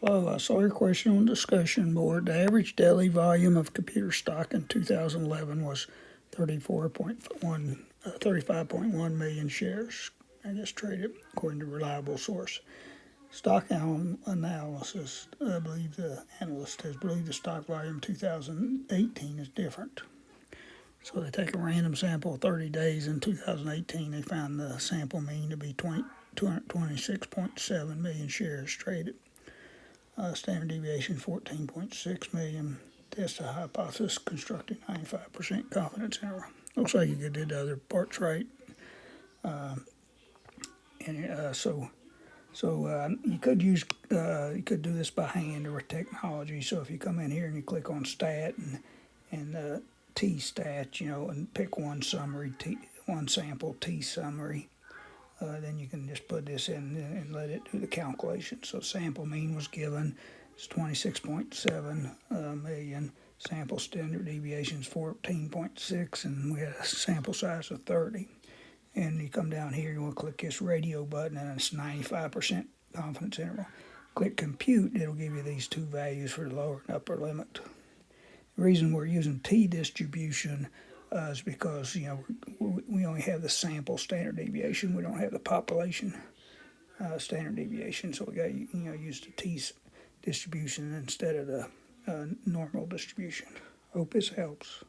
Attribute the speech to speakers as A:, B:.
A: Hello, I saw your question on the discussion board. The average daily volume of computer stock in 2011 was 35.1 million shares, I guess, traded, according to reliable source. Stock analysis, I believe the analyst has believed the stock volume 2018 is different. So they take a random sample of 30 days in 2018. They found the sample mean to be 226.7 million shares traded. Standard deviation 14.6 million. Test the hypothesis, constructing 95% confidence interval. Looks like you did the other parts right. You could use you could do this by hand or with technology. So if you come in here and you click on stat and T stat, and pick one summary, one sample T summary, then you can just put this in and let it do the calculation. So sample mean was given, it's 26.7 million. Sample standard deviation is 14.6, and we had a sample size of 30. And you come down here, you want to click this radio button, and it's 95% confidence interval. Click compute, it'll give you these two values for the lower and upper limit. The reason we're using T distribution is because we only have the sample standard deviation. We don't have the population standard deviation, so we got use the T distribution instead of the normal distribution. Hope this helps.